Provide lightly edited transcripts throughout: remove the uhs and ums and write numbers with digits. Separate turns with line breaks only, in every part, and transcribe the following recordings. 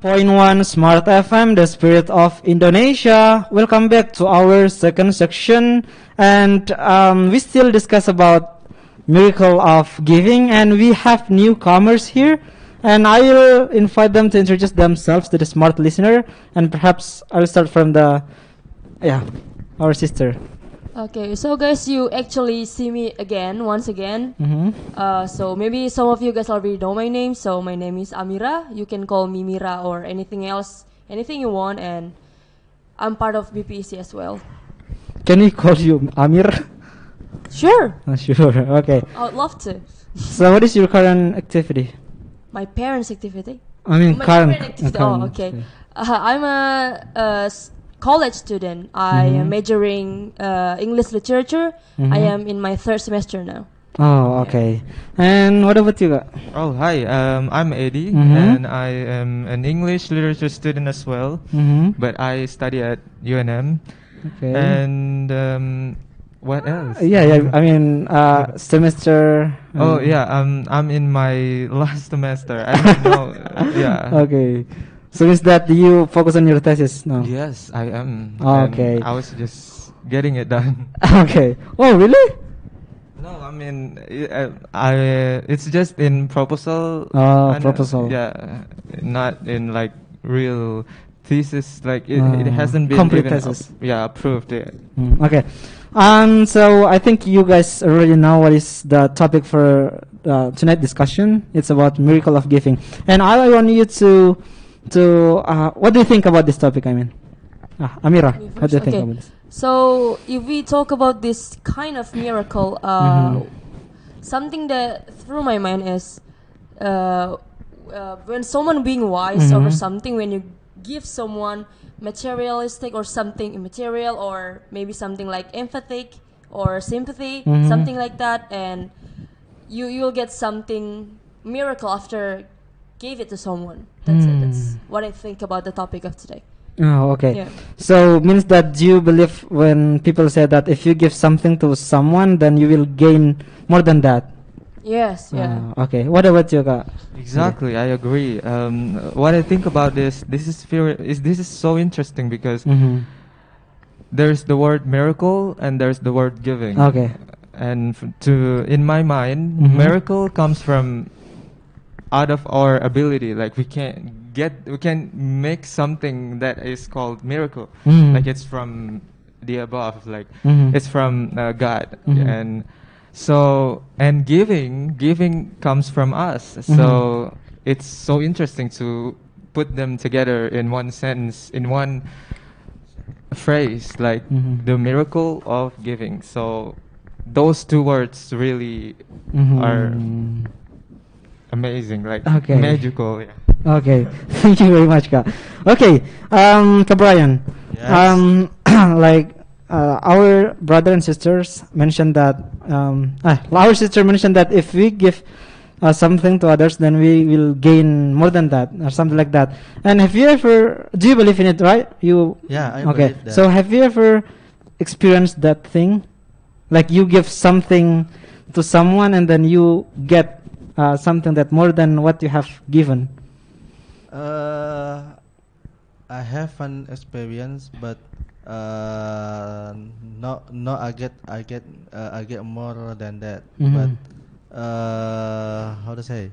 1 Smartfm, the spirit of Indonesia. Welcome back to our second section, and we still discuss about miracle of giving, and we have newcomers here, and I will invite them to introduce themselves to the smart listener, and perhaps I'll start from our sister.
Okay, so guys, you actually see me once again. So maybe some of you guys already know my name. So my name is Amira. You can call me Mira or anything else, anything you want. And I'm part of BPEC as well.
Can we call you Amir?
Sure.
Sure. Okay.
I would love to.
So what is your current activity?
My parents' activity.
I mean,
My
current
activity. Oh, okay. I'm a college student. I am majoring English literature. I am in my third semester now.
Oh, okay. And what about you?
Oh, hi. I'm Eddie, and I am an English literature student as well. But I study at UNM.
Okay.
And what else?
I mean, semester.
I'm in my last semester. I don't know. Yeah.
Okay. So is that you focus on your thesis now?
Yes, I am.
Okay.
I was just getting it done.
Okay. Oh, really?
No, I mean, it's just in proposal.
Proposal.
Yeah, not in like real thesis. Like it hasn't been
complete
even
thesis.
Approved yet.
Okay. So I think you guys already know what is the topic for tonight's discussion. It's about miracle of giving, and I want you to what do you think about this topic? I mean, Amira, what do you think about this?
So if we talk about this kind of miracle, something that through my mind is when someone being wise over something, when you give someone materialistic or something immaterial, or maybe something like empathic or sympathy, something like that, and you'll get something miracle after gave it to someone. That's it. That's what I think about the topic of today.
Oh, okay.
Yeah.
So means that you believe when people say that if you give something to someone, then you will gain more than that.
Yes. Yeah.
Okay. What about you, Kak?
Exactly, I agree. What I think about this is so interesting because there's the word miracle and there's the word giving.
Okay.
And in my mind, miracle comes from out of our ability. Like we can make something that is called miracle. Like it's from the above. Like it's from God. And so giving comes from us. So it's so interesting to put them together in one sentence, in one phrase, like the miracle of giving. So those two words really are amazing, like magical. Yeah.
Okay, thank you very much, Kak. Okay, Kak Brian.
Yes.
Our brother and sisters mentioned that our sister mentioned that if we give something to others, then we will gain more than that, or something like that. And do you believe in it, right?
I believe that.
So have you ever experienced that thing? Like you give something to someone and then you get something that more than what you have given.
I have an experience, but no, I get more than that. But how to say?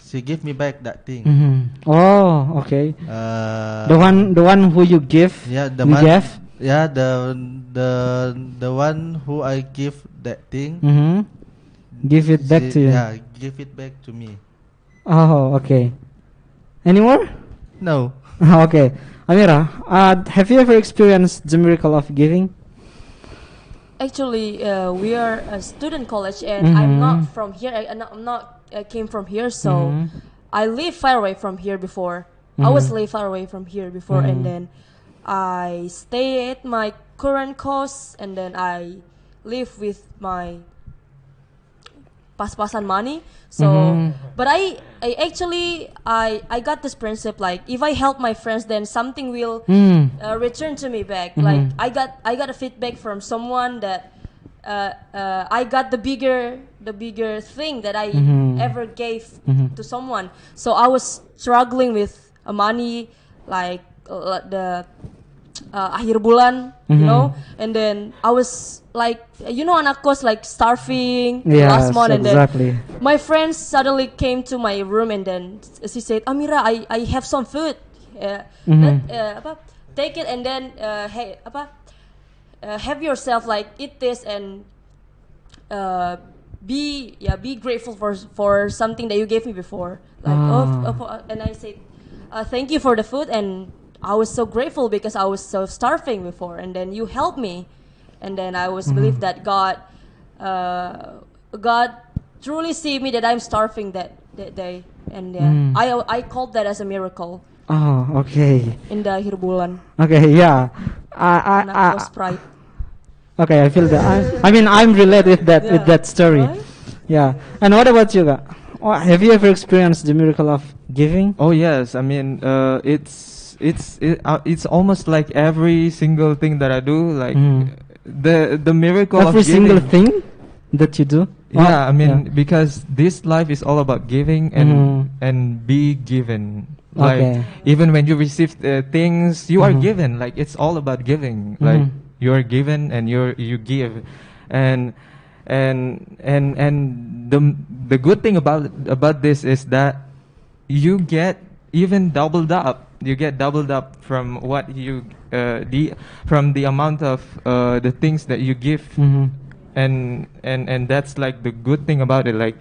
She give me back that thing.
Oh, okay. The one who you give.
Yeah,
gave.
Yeah, the one who I give that thing.
Give it back to you.
Yeah, give it back to me.
Oh, okay. Any more?
No.
Okay. Amira, have you ever experienced the miracle of giving?
Actually, we are a student college, and I'm not from here. I came from here, so I live far away from here before. I was live far away from here before, and then I stay at my current course, and then I live with my pas-pasan money. So, but I actually got this principle, like if I help my friends, then something will return to me back. Like I got a feedback from someone that I got the bigger the bigger thing that I
Mhm.
ever gave
Mhm.
to someone. So I was struggling with money, like the akhir bulan, you know, and then I was like, anak kos, like starving the last
Yes,
month, and then
exactly.
my friends suddenly came to my room, and then she said, Amira, I have some food, take it, and then hey, have yourself, like, eat this, and be grateful for something that you gave me before, like and I said, thank you for the food, and I was so grateful because I was so starving before, and then you helped me, and then I was believe that God truly see me that I'm starving that day, and I called that as a miracle
Oh, okay.
in the akhir bulan.
Okay, yeah. I,
Anak
I,
kos pride.
okay, I feel that. I mean, I'm related with that with
Yeah.
that story.
Right?
Yeah. And what about you, Kak? Have you ever experienced the miracle of giving?
Oh yes, I mean, it's almost like every single thing that I do, like the miracle
Every
of giving.
single thing that you do?
Yeah, I mean,
yeah.
because this life is all about giving and be given. Like
Okay.
even when you receive things, you are given. Like it's all about giving. Like you are given and you give, and the good thing about this is that you get even doubled up. You get doubled up from what you from the amount of the things that you give, and that's like the good thing about it. Like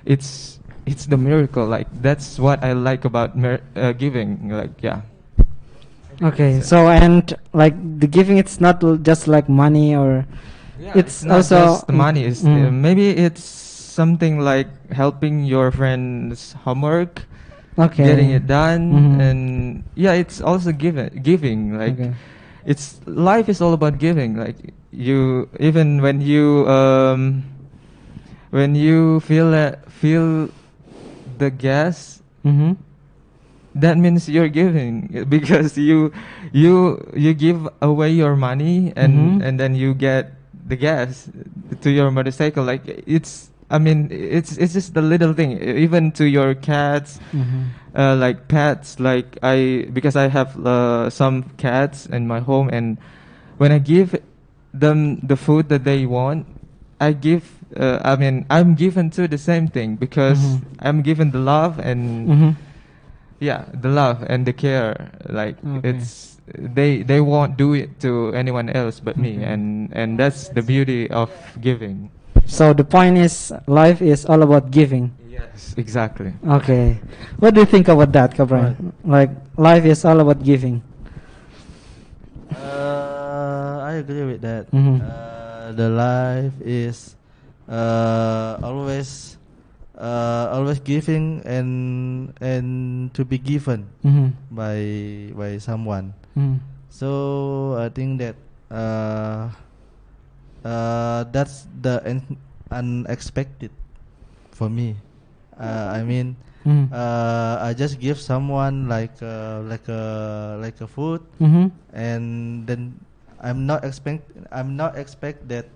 it's the miracle. Like that's what I like about giving. Like yeah.
Okay. So and like the giving, it's not just like money or
Yeah,
it's
not
also
just the money. It's maybe it's something like helping your friend's homework,
okay.
getting it done, and yeah, it's also giving. Like
Okay.
it's life is all about giving. Like you even when you feel the gas, that means you're giving because you give away your money and then you get the gas to your motorcycle. Like it's just the little thing, even to your cats, like pets. Like because I have some cats in my home, and when I give them the food that they want, I give I'm given to the same thing because I'm given the love and yeah, the love and the care. Like it's they won't do it to anyone else but me, and that's the beauty of giving.
So the point is, life is all about giving.
Yes, exactly.
Okay. What do you think about that, Kabran? Like life is all about giving.
I agree with that. The life is always giving and to be given by someone. So I think that that's the unexpected for me. I mean, I just give someone like a food, and then I'm not expect that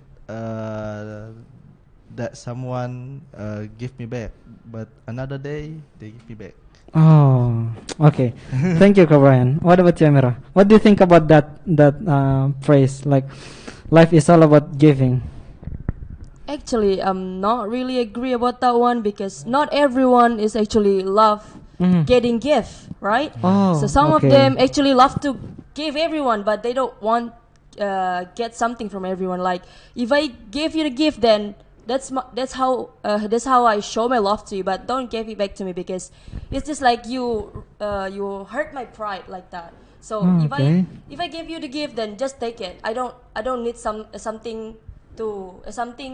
that someone give me back, but another day they give me back.
Oh, okay. Thank you, Kabrian. What about you, Amira? What do you think about that phrase? Like, life is all about giving.
Actually, I'm not really agree about that one because not everyone is actually love getting gift, right?
Oh,
so some
okay.
of them actually love to give everyone, but they don't want get something from everyone. Like if I give you the gift, then that's how I show my love to you. But don't give it back to me because it's just like you hurt my pride like that. So if I give you the gift, then just take it. I don't need something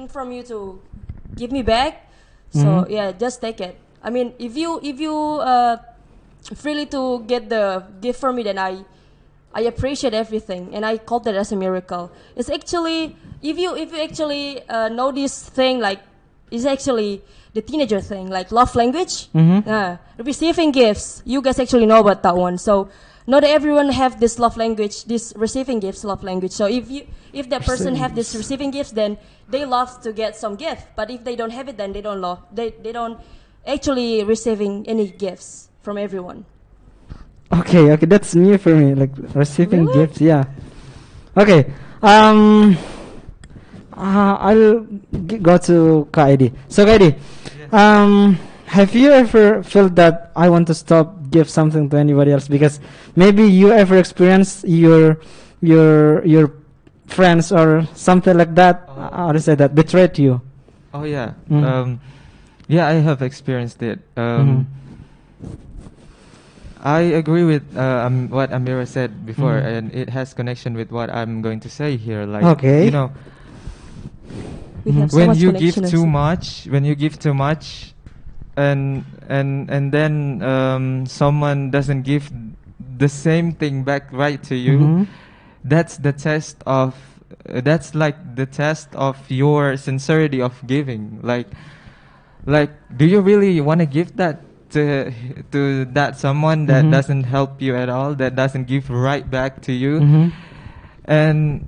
from you to give me back. So yeah, just take it. I mean, if you freely to get the gift from me, then I appreciate everything, and I call that as a miracle. It's actually if you actually know this thing, like it's actually the teenager thing, like love language, receiving gifts. You guys actually know about that one. So not everyone have this love language, this receiving gifts love language. So if that person have this receiving gifts, then they love to get some gift. But if they don't have it, then they don't love. They don't actually receiving any gifts from everyone.
Okay, that's new for me. Like receiving
Really?
gifts, yeah. Okay, I'll go to Kaidi. So Kaidi, have you ever felt that I want to stop give something to anybody else because maybe you ever experienced your friends or something like that? How to say that betrayed you?
Oh yeah.
Mm.
Yeah, I have experienced it. I agree with what Amira said before, and it has connection with what I'm going to say here. Like,
Okay.
you know,
We have so
when
much
you give
connection
too
also.
much, and then someone doesn't give the same thing back right to you, that's the test of that's like the test of your sincerity of giving. Like, do you really want to give that to that someone that doesn't help you at all, that doesn't give right back to you? And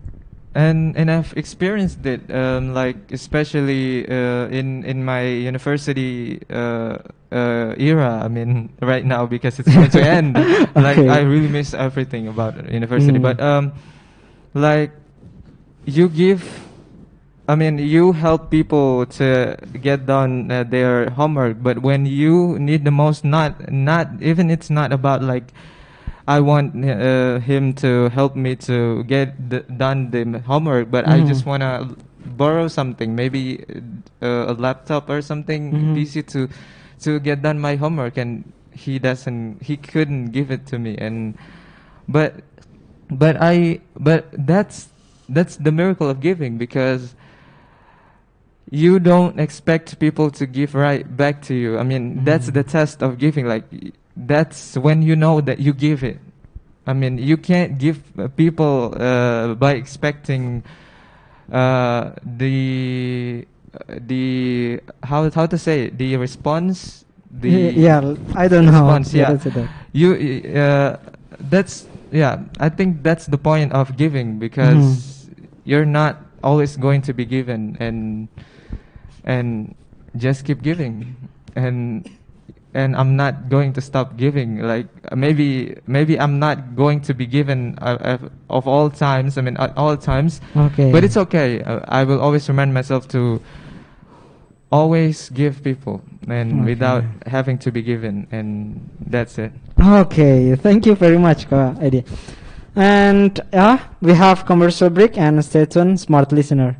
I've experienced it, like especially in my university era. I mean, right now because it's going to end. Like,
Okay.
I really miss everything about university. But like, you give. I mean, you help people to get done their homework, but when you need the most, not even, it's not about like, I want him to help me to get done the homework, but I just want to borrow something, maybe a laptop or something, PC to get done my homework, and he couldn't give it to me, and but that's the miracle of giving, because you don't expect people to give right back to you. I mean, that's the test of giving. Like, that's when you know that you give it. I mean, you can't give people by expecting the how to say it, the response.
Yeah, I don't know.
Response, yeah.
That's it.
That's I think that's the point of giving, because you're not always going to be given, and just keep giving, and I'm not going to stop giving. Like, maybe I'm not going to be given of all times. I mean, at all times.
Okay.
But it's okay. I will always remind myself to always give people, and without having to be given, and that's it.
Okay, thank you very much, Kak Edi. And we have commercial break, and stay tuned, smart listener.